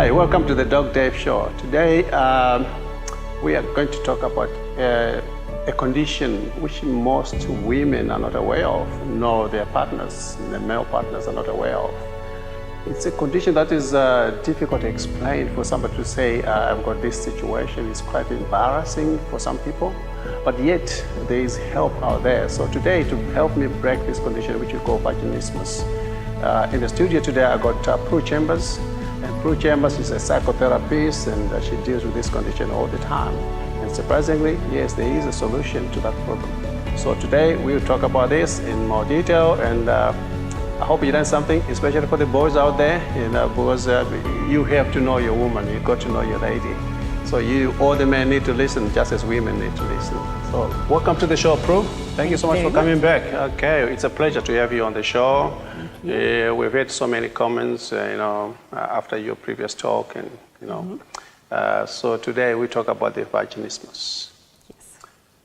Hi, welcome to the Doc Dave Show. Today we are going to talk about a condition which most women are not aware of, nor their partners, their male partners are not aware of. It's a condition that is difficult to explain for somebody to say, I've got this situation. It's quite embarrassing for some people, but yet there is help out there. So today, to help me break this condition, which we call vaginismus, in the studio today, I got Prue Chambers. And Prue Chambers is a psychotherapist, and she deals with this condition all the time. And surprisingly, yes, there is a solution to that problem. So today we'll talk about this in more detail, and I hope you learn something, especially for the boys out there, because you have to know your woman, you got to know your lady. So all the men need to listen just as women need to listen. So welcome to the show, Prue. Thank you so much for coming back. Okay, it's a pleasure to have you on the show. We've had so many comments, after your previous talk, and so today we talk about the vaginismus,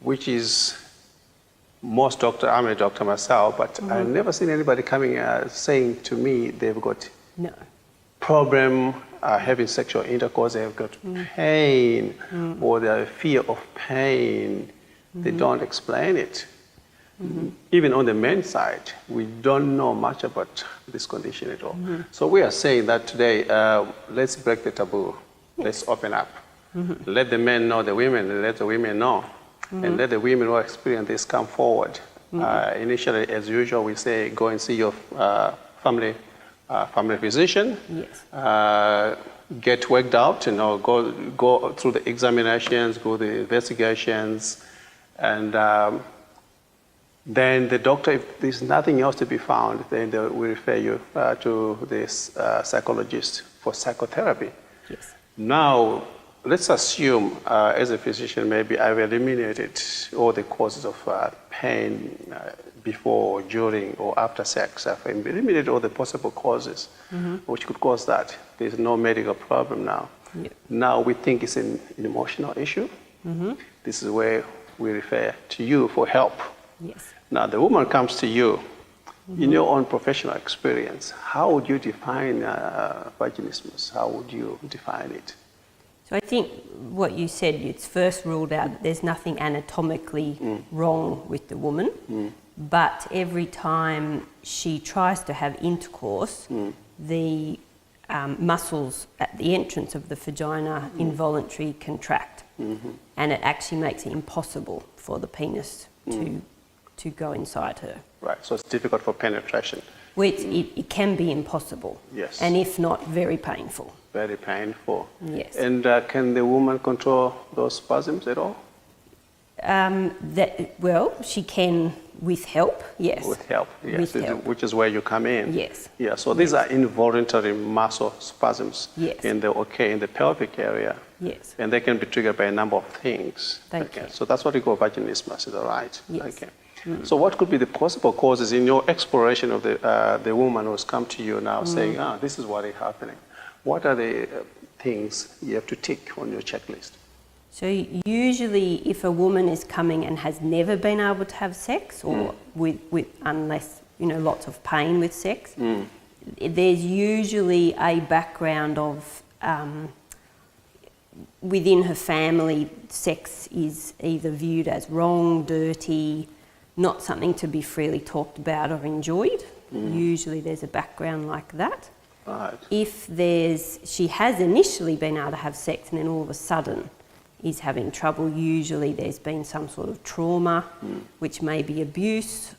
which is most doctor. I'm a doctor myself, but I've never seen anybody coming saying to me they've got problem having sexual intercourse, they've got pain, or they fear of pain. They don't explain it. Even on the men's side, we don't know much about this condition at all. So we are saying that today, let's break the taboo. Let's open up. Let the men know the women, and let the women know. And let the women who experience this come forward. Initially, as usual, we say, go and see your family physician. Get worked out, go through the examinations, go the investigations, and then the doctor, if there's nothing else to be found, then they will refer you to this psychologist for psychotherapy. Now, let's assume, as a physician, maybe I've eliminated all the causes of pain before, during, or after sex. I've eliminated all the possible causes which could cause that. There's no medical problem now. Now we think it's an emotional issue. This is where we refer to you for help. Now, the woman comes to you. In your own professional experience, how would you define vaginismus? How would you define it? So I think what you said, it's first ruled out that there's nothing anatomically wrong with the woman, but every time she tries to have intercourse, the muscles at the entrance of the vagina involuntarily contract, and it actually makes it impossible for the penis to go inside her. Right, so it's difficult for penetration. Well, it can be impossible. And if not, very painful. Very painful. And can the woman control those spasms at all? Well, she can with help, yes. With help, yes. With help. Which is where you come in. Yeah, so these are involuntary muscle spasms in the pelvic area. And they can be triggered by a number of things. So that's what we call vaginismus, is that right? So what could be the possible causes in your exploration of the woman who's come to you now saying, this is what is happening? What are the things you have to tick on your checklist? So usually if a woman is coming and has never been able to have sex, or unless, lots of pain with sex, there's usually a background of within her family, sex is either viewed as wrong, dirty, not something to be freely talked about or enjoyed. Usually there's a background like that. If she has initially been able to have sex and then all of a sudden is having trouble, usually there's been some sort of trauma, which may be abuse,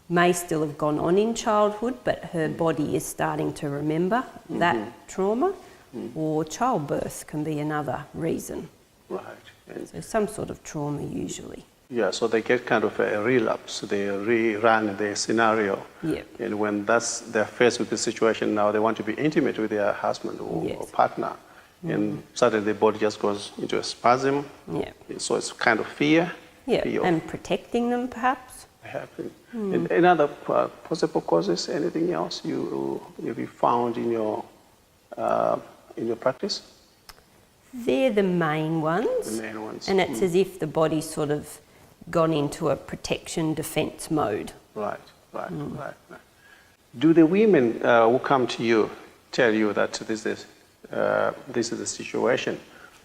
may still have gone on in childhood, but her body is starting to remember that trauma, or childbirth can be another reason. So some sort of trauma usually. So they get kind of a relapse, they rerun the scenario. And when they're faced with the situation now, they want to be intimate with their husband or partner. And suddenly the body just goes into a spasm. So it's kind of fear. Fear and protecting them perhaps. And other possible causes, anything else you found in your practice? They're the main ones. The main ones. And it's as if the body's sort of gone into a protection defense mode. Right. Do the women who come to you tell you that this is this is the situation,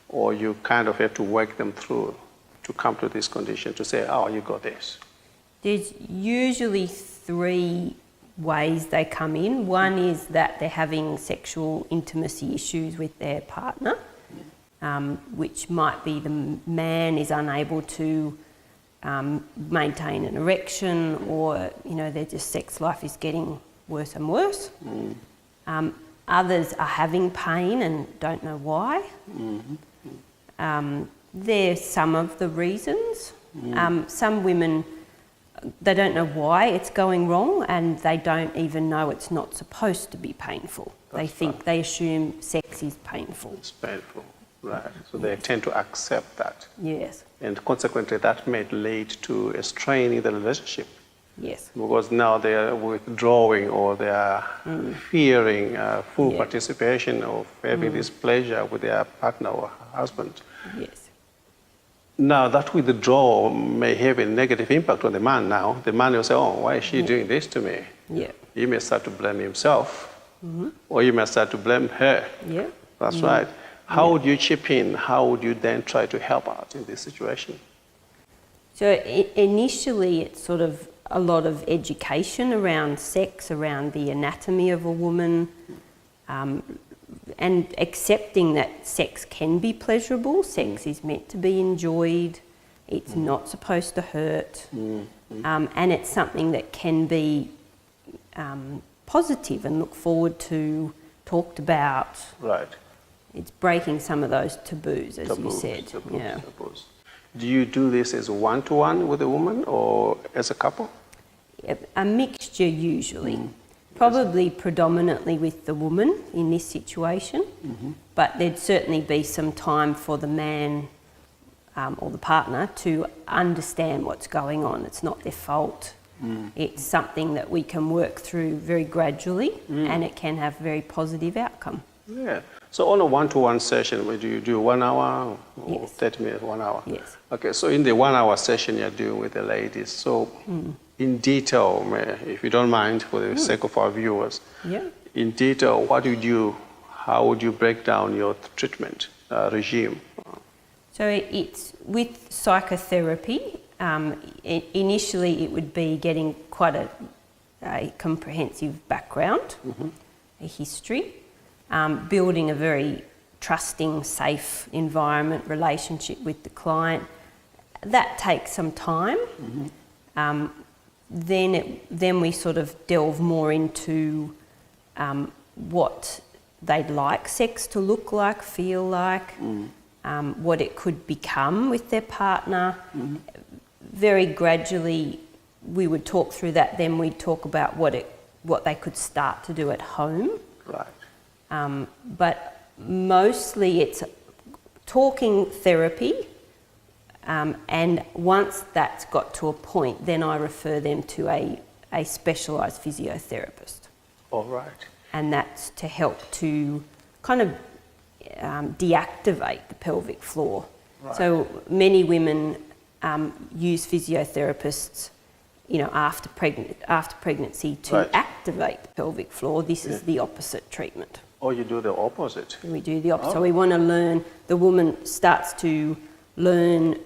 or you kind of have to work them through to come to this condition to say, oh, you got this? There's usually 3 ways they come in. One is that they're having sexual intimacy issues with their partner, which might be the man is unable to maintain an erection, or their just sex life is getting worse and worse. Others are having pain and don't know why. There's some of the reasons. Some women, they don't know why it's going wrong, and they don't even know it's not supposed to be painful. They assume sex is painful. It's painful, right. So they tend to accept that. Yes. And consequently, that may lead to a strain in the relationship. Yes. Because now they are withdrawing, or they are fearing full participation of having this pleasure with their partner or husband. Yes. Now, that withdrawal may have a negative impact on the man now. The man will say, oh, why is she doing this to me? Yeah. He may start to blame himself, or he may start to blame her. Yeah. That's right. How would you chip in? How would you then try to help out in this situation? So initially, it's sort of a lot of education around sex, around the anatomy of a woman, and accepting that sex can be pleasurable. Sex is meant to be enjoyed. It's not supposed to hurt. And it's something that can be positive and look forward to, talked about. Right. It's breaking some of those taboos, as you said. Taboos. Do you do this as one-to-one with a woman or as a couple? A mixture usually. Probably predominantly with the woman in this situation, but there'd certainly be some time for the man or the partner to understand what's going on. It's not their fault. It's something that we can work through very gradually, and it can have very positive outcome. Yeah. So on a one-to-one session, do you do 1 hour or Yes. 30 minutes, 1 hour? Yes. Okay, so in the 1 hour session you're doing with the ladies, so in detail, if you don't mind, for the sake of our viewers, in detail, how would you break down your treatment regime? So it's with psychotherapy. Initially, it would be getting quite a comprehensive background, a history, building a very trusting, safe environment, relationship with the client. That takes some time. Then we sort of delve more into what they'd like sex to look like, feel like, what it could become with their partner. Very gradually, we would talk through that. Then we'd talk about what they could start to do at home. Right. But mostly it's talking therapy, and once that's got to a point, then I refer them to a specialised physiotherapist. All right. And that's to help to kind of deactivate the pelvic floor. Right. So many women use physiotherapists, after pregnancy to activate the pelvic floor. This is the opposite treatment. Or you do the opposite. We do the opposite. So we want to learn, the woman starts to learn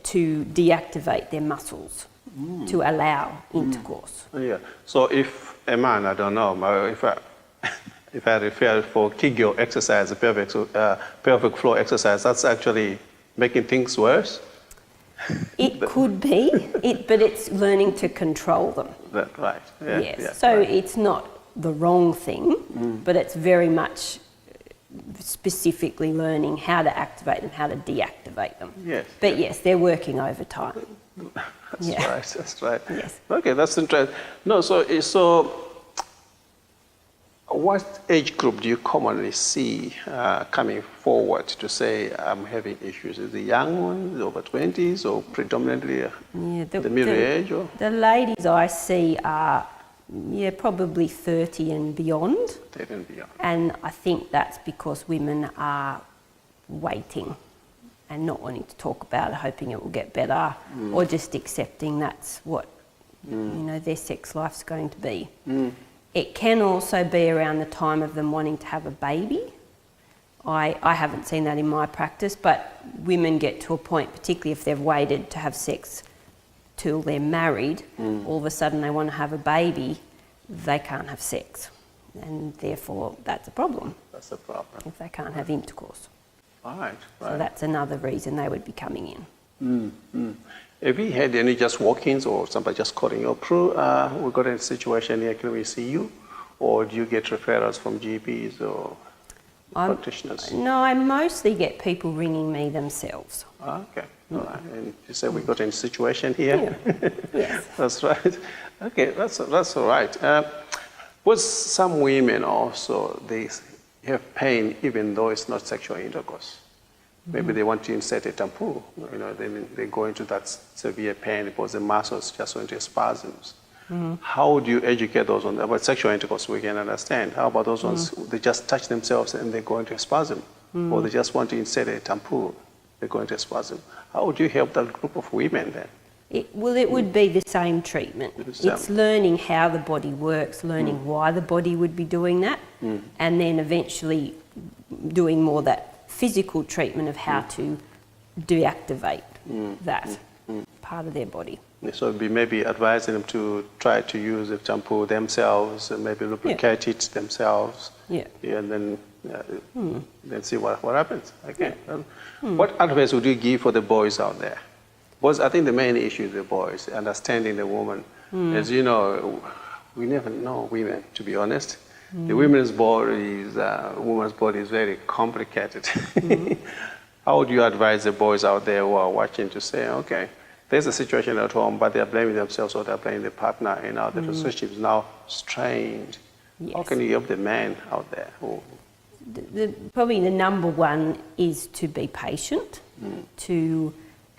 to deactivate their muscles to allow intercourse. Yeah. So if a man, I don't know, if I refer for Kegel exercise, pelvic floor exercise, that's actually making things worse? It could be, but it's learning to control them. Right. Yeah, Yes. yeah, So right. it's not the wrong thing, but it's very much specifically learning how to activate them, how to deactivate them. Yes. But yes, they're working overtime. That's right. That's right. Yes. Okay, that's interesting. No, so what age group do you commonly see coming forward to say, I'm having issues? Is it young ones, over 20s, or predominantly the middle age? Or? The ladies I see are probably 30 and beyond. 30 and beyond. And I think that's because women are waiting and not wanting to talk about it, hoping it will get better, or just accepting that's what their sex life's going to be. It can also be around the time of them wanting to have a baby. I haven't seen that in my practice, but women get to a point, particularly if they've waited to have sex till they're married, all of a sudden they want to have a baby, they can't have sex. And therefore, that's a problem. That's the problem. If they can't have intercourse. Right. So that's another reason they would be coming in. Have you had any just walk-ins or somebody just calling you through? We got a situation here, can we see you? Or do you get referrals from GPs or practitioners? No, I mostly get people ringing me themselves. Okay, all right. And you said we got a situation here? Yeah. Yes. That's right. Okay, that's all right. With some women also, they have pain even though it's not sexual intercourse. Maybe they want to insert a tampon, then they go into that severe pain because the muscles just go into spasms. How do you educate those ones? About sexual intercourse, we can understand. How about those ones, they just touch themselves and they go into a spasm? Or they just want to insert a tampon, they go into a spasm. How would you help that group of women then? It would be the same treatment. It's learning how the body works, learning why the body would be doing that, and then eventually doing more that physical treatment of how to deactivate that part of their body. So it'd be maybe advising them to try to use the shampoo themselves and maybe lubricate it themselves. And then see what happens. Okay. What advice would you give for the boys out there? Because I think the main issue is the boys, understanding the woman. As you know, we never know women, to be honest. The woman's body is very complicated. How would you advise the boys out there who are watching to say, okay, there's a situation at home, but they're blaming themselves or they're blaming the partner, and now the relationship is now strained. Yes. How can you help the man out there? Probably the number one is to be patient,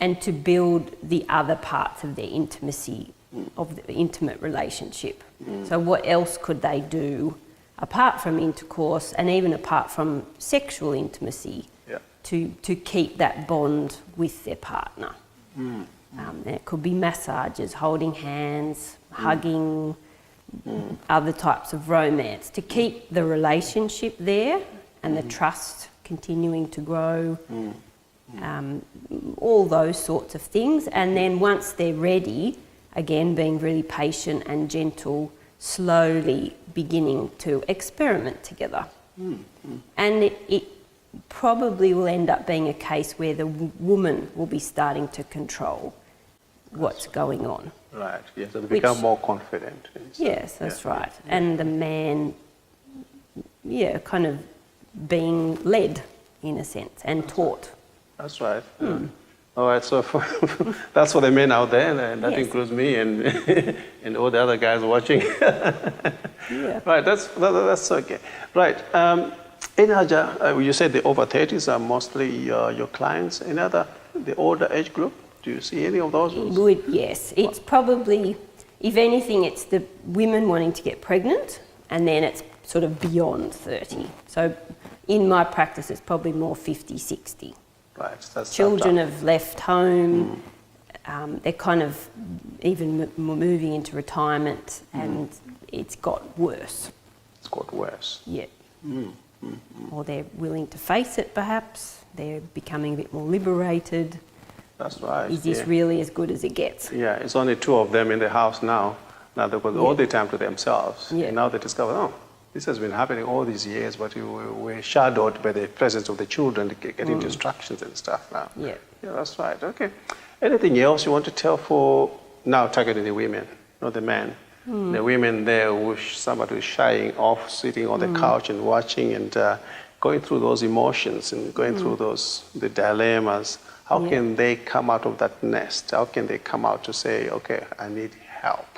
and to build the other parts of their intimacy, of the intimate relationship. So what else could they do apart from intercourse and even apart from sexual intimacy to keep that bond with their partner? It could be massages, holding hands, hugging, other types of romance, to keep the relationship there and the trust continuing to grow, all those sorts of things. And then once they're ready, again, being really patient and gentle, slowly beginning to experiment together. And it probably will end up being a case where the woman will be starting to control what's going on. Right, yes, so they become more confident. Yes, that's right. And the man, kind of being led in a sense and taught. That's right. All right, so that's for the men out there, and that includes me and and all the other guys watching. Right, that's okay. Right, Inhaja, you said the over 30s are mostly your clients. The older age group, do you see any of those? Yes, it's probably, if anything, it's the women wanting to get pregnant, and then it's sort of beyond 30. So in my practice, it's probably more 50, 60. Right, that's children have left home, they're kind of even moving into retirement, and it's got worse. It's got worse. Yeah. Or they're willing to face it perhaps, they're becoming a bit more liberated. That's right. Is this really as good as it gets? Yeah, it's only 2 of them in the house now. Now they've got all the time to themselves. And now they discover, this has been happening all these years, but we're shadowed by the presence of the children, getting distractions and stuff now. Yeah, that's right. Okay. Anything else you want to tell for now targeting the women, not the men? The women there, somebody who's shying off, sitting on the couch and watching and going through those emotions and going through the dilemmas. How can they come out of that nest? How can they come out to say, okay, I need help?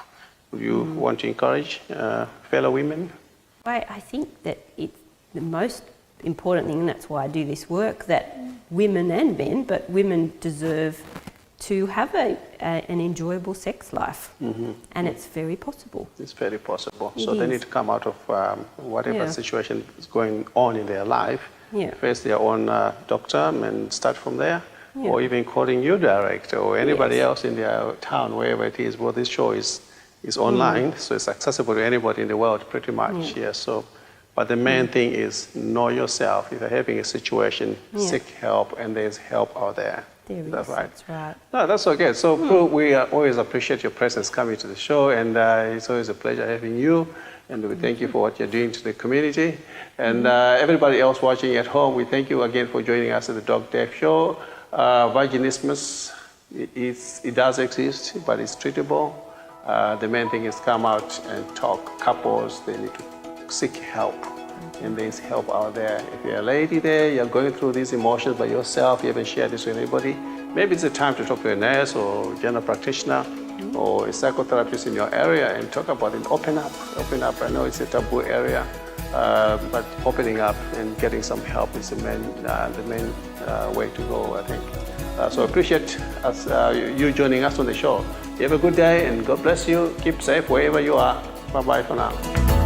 Would you want to encourage fellow women? I think that it's the most important thing, and that's why I do this work, that women and men, but women deserve to have an enjoyable sex life. And it's very possible. It's very possible. So they need to come out of whatever situation is going on in their life, face their own doctor and start from there, or even calling you direct or anybody else in their town, wherever it is. Well, this show is online, so it's accessible to anybody in the world pretty much. So But the main thing is know yourself. If you're having a situation, seek help, and there's help out there. There is. That's right. That's right. No, that's okay. So, Prue, we always appreciate your presence coming to the show, and it's always a pleasure having you. And we thank you for what you're doing to the community. And everybody else watching at home, we thank you again for joining us at the Doc Dave Show. Vaginismus, it does exist, but it's treatable. The main thing is come out and talk. Couples, they need to seek help. And there's help out there. If you're a lady there, you're going through these emotions by yourself, you haven't shared this with anybody, maybe it's the time to talk to a nurse or general practitioner or a psychotherapist in your area and talk about it. Open up. I know it's a taboo area, but opening up and getting some help is the main way to go, I think. So I appreciate you joining us on the show. You have a good day and God bless you. Keep safe wherever you are. Bye-bye for now.